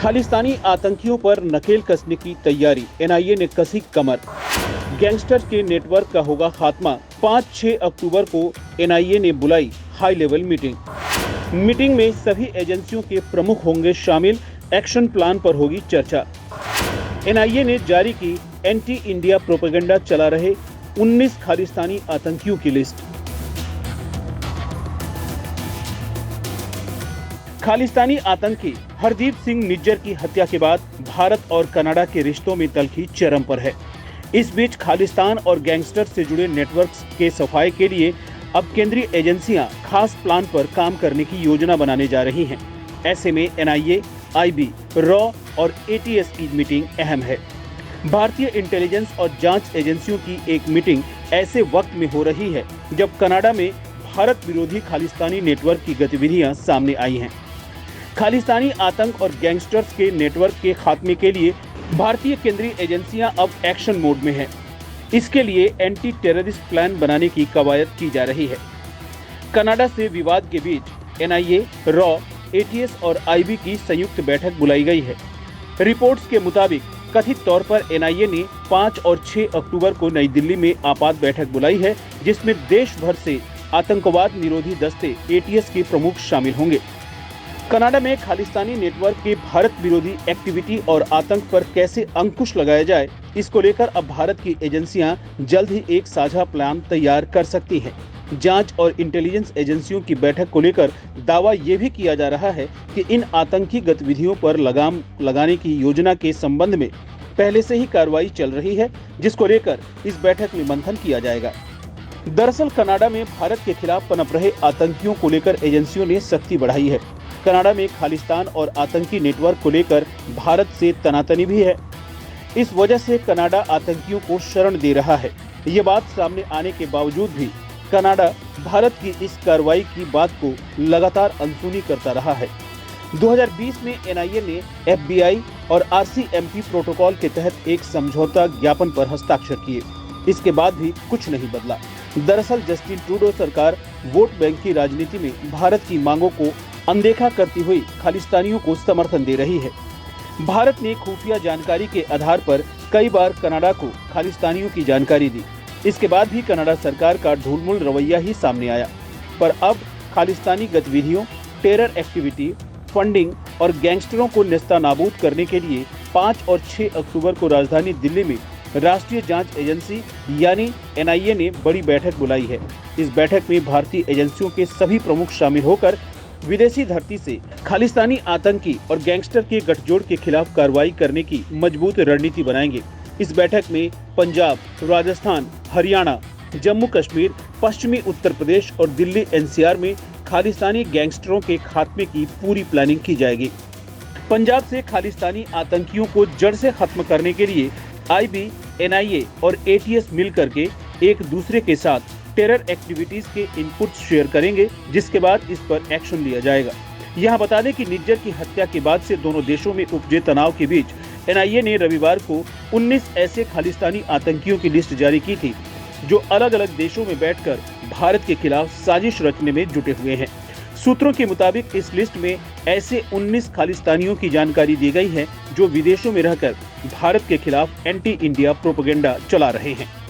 खालिस्तानी आतंकियों पर नकेल कसने की तैयारी, एनआईए ने कसी कमर। गैंगस्टर के नेटवर्क का होगा खात्मा। 5-6 अक्टूबर को एनआईए ने बुलाई हाई लेवल मीटिंग में सभी एजेंसियों के प्रमुख होंगे शामिल। एक्शन प्लान पर होगी चर्चा। एनआईए ने जारी की एंटी इंडिया प्रोपेगेंडा चला रहे 19 खालिस्तानी आतंकियों की लिस्ट। खालिस्तानी आतंकी हरदीप सिंह निज्जर की हत्या के बाद भारत और कनाडा के रिश्तों में तल्खी चरम पर है। इस बीच खालिस्तान और गैंगस्टर से जुड़े नेटवर्क्स के सफाई के लिए अब केंद्रीय एजेंसियां खास प्लान पर काम करने की योजना बनाने जा रही हैं। ऐसे में एनआईए, आईबी, रॉ और एटीएस की मीटिंग अहम है। भारतीय इंटेलिजेंस और जांच एजेंसियों की एक मीटिंग ऐसे वक्त में हो रही है जब कनाडा में भारत विरोधी खालिस्तानी नेटवर्क की गतिविधियां सामने आई हैं। खालिस्तानी आतंक और गैंगस्टर्स के नेटवर्क के खात्मे के लिए भारतीय केंद्रीय एजेंसियां अब एक्शन मोड में हैं। इसके लिए एंटी टेररिस्ट प्लान बनाने की कवायद की जा रही है। कनाडा से विवाद के बीच एनआईए, रॉ, एटीएस और आईबी की संयुक्त बैठक बुलाई गई है। रिपोर्ट्स के मुताबिक कथित तौर पर एनआईए ने 5 और 6 अक्टूबर को नई दिल्ली में आपात बैठक बुलाई है, जिसमें देश भर से आतंकवाद निरोधी दस्ते एटीएस के प्रमुख शामिल होंगे। कनाडा में खालिस्तानी नेटवर्क के भारत विरोधी एक्टिविटी और आतंक पर कैसे अंकुश लगाया जाए, इसको लेकर अब भारत की एजेंसियां जल्द ही एक साझा प्लान तैयार कर सकती हैं। जांच और इंटेलिजेंस एजेंसियों की बैठक को लेकर दावा ये भी किया जा रहा है कि इन आतंकी गतिविधियों पर लगाम लगाने की योजना के संबंध में पहले से ही कार्रवाई चल रही है, जिसको लेकर इस बैठक में मंथन किया जाएगा। दरअसल कनाडा में भारत के खिलाफ पनप रहे आतंकियों को लेकर एजेंसियों ने सख्ती बढ़ाई है। कनाडा में खालिस्तान और आतंकी नेटवर्क को लेकर भारत से तनातनी भी है। इस वजह से कनाडा आतंकियों को शरण दे रहा है। ये बात सामने आने के बावजूद भी कनाडा भारत की इस कार्रवाई की बात को लगातार अनसुनी करता रहा है। 2020 में एनआईए ने एफबीआई और आरसीएमपी प्रोटोकॉल के तहत एक समझौता ज्ञापन पर हस्ताक्षर किए। इसके बाद भी कुछ नहीं बदला। दरअसल जस्टिन ट्रूडो सरकार वोट बैंक की राजनीति में भारत की मांगों को अनदेखा करती हुई खालिस्तानियों को समर्थन दे रही है। भारत ने खुफिया जानकारी के आधार पर कई बार कनाडा को खालिस्तानियों की जानकारी दी। इसके बाद भी कनाडा सरकार का ढूलमुल रवैया ही सामने आया। पर अब खालिस्तानी गतिविधियों, टेरर एक्टिविटी, फंडिंग और गैंगस्टरों को नेस्तनाबूद करने के लिए 5 और 6 अक्टूबर को राजधानी दिल्ली में राष्ट्रीय जांच एजेंसी यानी एनआईए ने बड़ी बैठक बुलाई है। इस बैठक में भारतीय एजेंसियों के सभी प्रमुख शामिल होकर विदेशी धरती से खालिस्तानी आतंकी और गैंगस्टर के गठजोड़ के खिलाफ कार्रवाई करने की मजबूत रणनीति बनाएंगे। इस बैठक में पंजाब, राजस्थान, हरियाणा, जम्मू कश्मीर, पश्चिमी उत्तर प्रदेश और दिल्ली एनसीआर में खालिस्तानी गैंगस्टरों के खात्मे की पूरी प्लानिंग की जाएगी। पंजाब से खालिस्तानी आतंकियों को जड़ से खत्म करने के लिए आईबी, एनआईए और एटीएस मिल करके एक दूसरे के साथ टेरर एक्टिविटीज के इनपुट्स शेयर करेंगे, जिसके बाद इस पर एक्शन लिया जाएगा। यहाँ बता दें कि निज्जर की हत्या के बाद से दोनों देशों में उपजे तनाव के बीच एनआईए ने रविवार को 19 ऐसे खालिस्तानी आतंकियों की लिस्ट जारी की थी, जो अलग अलग देशों में बैठकर भारत के खिलाफ साजिश रचने में जुटे हुए हैं। सूत्रों के मुताबिक इस लिस्ट में ऐसे 19 खालिस्तानियों की जानकारी दी गई है जो विदेशों में रहकर भारत के खिलाफ एंटी इंडिया प्रोपेगेंडा चला रहे हैं।